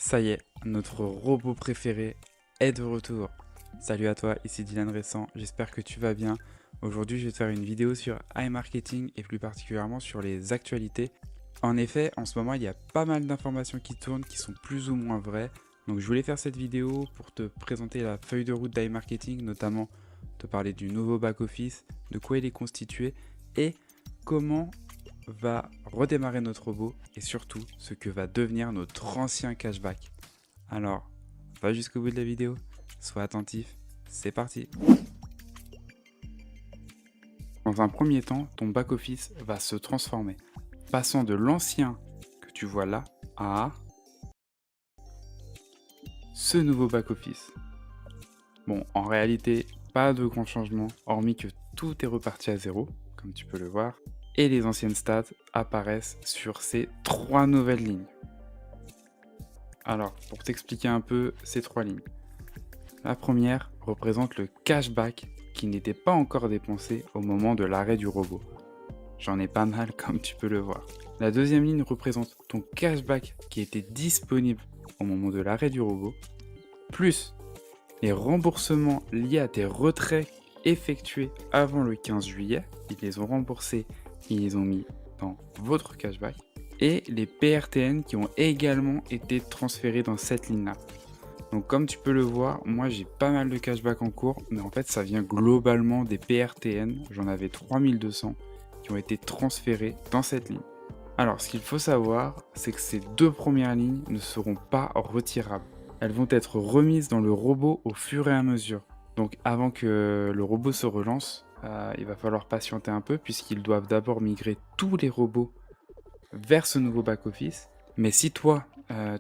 Ça y est, notre robot préféré est de retour. Salut à toi, ici Dylan Récent, j'espère que tu vas bien. Aujourd'hui, je vais te faire une vidéo sur iMarketing et plus particulièrement sur les actualités. En effet, en ce moment, il y a pas mal d'informations qui tournent qui sont plus ou moins vraies. Donc je voulais faire cette vidéo pour te présenter la feuille de route d'iMarketing, notamment te parler du nouveau back-office, de quoi il est constitué et comment va redémarrer notre robot et surtout ce que va devenir notre ancien cashback. Alors, va jusqu'au bout de la vidéo, sois attentif, c'est parti. Dans un premier temps, ton back-office va se transformer, passant de l'ancien que tu vois là à ce nouveau back-office. Bon, en réalité, pas de grand changement, hormis que tout est reparti à zéro, comme tu peux le voir, et les anciennes stats apparaissent sur ces trois nouvelles lignes. Alors, pour t'expliquer un peu ces trois lignes. La première représente le cashback qui n'était pas encore dépensé au moment de l'arrêt du robot. J'en ai pas mal comme tu peux le voir. La deuxième ligne représente ton cashback qui était disponible au moment de l'arrêt du robot, plus les remboursements liés à tes retraits effectués avant le 15 juillet. Ils les ont remboursés et ils ont mis dans votre cashback. Et les PRTN qui ont également été transférés dans cette ligne-là. Donc comme tu peux le voir, moi j'ai pas mal de cashback en cours, mais en fait ça vient globalement des PRTN. J'en avais 3200 qui ont été transférés dans cette ligne. Alors ce qu'il faut savoir, c'est que ces deux premières lignes ne seront pas retirables. Elles vont être remises dans le robot au fur et à mesure. Donc avant que le robot se relance, il va falloir patienter un peu puisqu'ils doivent d'abord migrer tous les robots vers ce nouveau back-office. Mais si toi,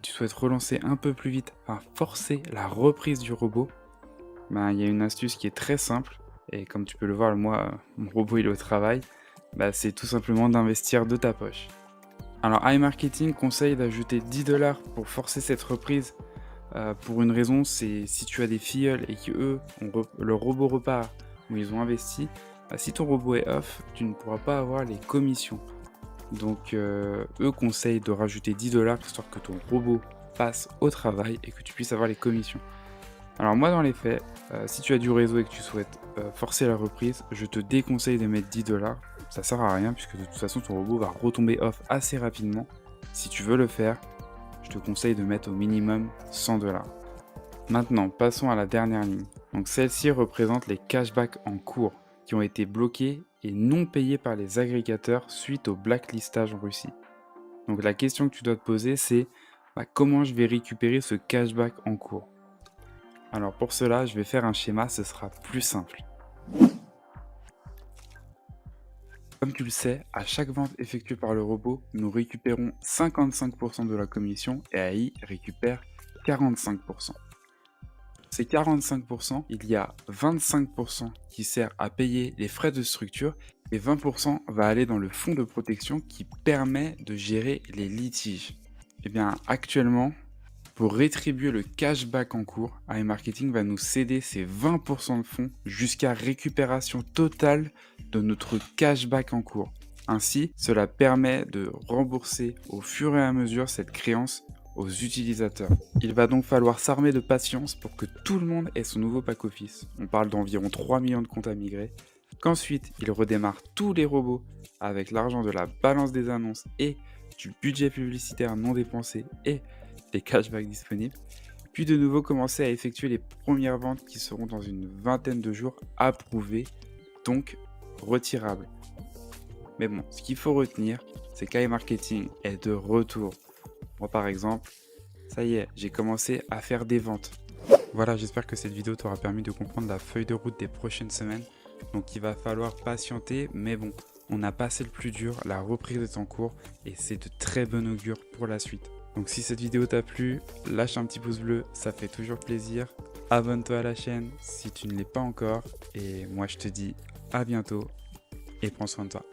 tu souhaites relancer un peu plus vite, enfin forcer la reprise du robot, il y a une astuce qui est très simple. Et comme tu peux le voir, moi, mon robot il est au travail. C'est tout simplement d'investir de ta poche. Alors iMarketing conseille d'ajouter 10$ pour forcer cette reprise. Pour une raison, c'est si tu as des filleuls et que leur robot repart où ils ont investi, si ton robot est off, tu ne pourras pas avoir les commissions. Donc eux conseillent de rajouter 10$ histoire que ton robot passe au travail et que tu puisses avoir les commissions. Alors moi dans les faits, si tu as du réseau et que tu souhaites forcer la reprise, je te déconseille de mettre 10$. Ça sert à rien puisque de toute façon ton robot va retomber off assez rapidement. Si tu veux le faire, je te conseille de mettre au minimum 100$. Maintenant, passons à la dernière ligne. Donc celle-ci représente les cashbacks en cours qui ont été bloqués et non payés par les agrégateurs suite au blacklistage en Russie. Donc la question que tu dois te poser, c'est comment je vais récupérer ce cashback en cours? Alors pour cela, je vais faire un schéma, ce sera plus simple. Comme tu le sais, à chaque vente effectuée par le robot, nous récupérons 55% de la commission et AI récupère 45%. Ces 45%, il y a 25% qui sert à payer les frais de structure et 20% va aller dans le fonds de protection qui permet de gérer les litiges. Et bien actuellement, pour rétribuer le cashback en cours, iMarketing va nous céder ces 20% de fonds jusqu'à récupération totale de notre cashback en cours. Ainsi, cela permet de rembourser au fur et à mesure cette créance aux utilisateurs. Il va donc falloir s'armer de patience pour que tout le monde ait son nouveau back-office. On parle d'environ 3 millions de comptes à migrer. Qu'ensuite, il redémarre tous les robots avec l'argent de la balance des annonces et du budget publicitaire non dépensé et les cashbacks disponibles. Puis de nouveau commencer à effectuer les premières ventes qui seront dans une vingtaine de jours approuvées, donc retirables. Mais bon, ce qu'il faut retenir, c'est qu'iMarketing est de retour. Moi par exemple, ça y est, j'ai commencé à faire des ventes. Voilà, j'espère que cette vidéo t'aura permis de comprendre la feuille de route des prochaines semaines. Donc il va falloir patienter, mais bon, on a passé le plus dur, la reprise est en cours et c'est de très bon augure pour la suite. Donc si cette vidéo t'a plu, lâche un petit pouce bleu, ça fait toujours plaisir. Abonne-toi à la chaîne si tu ne l'es pas encore. Et moi je te dis à bientôt et prends soin de toi.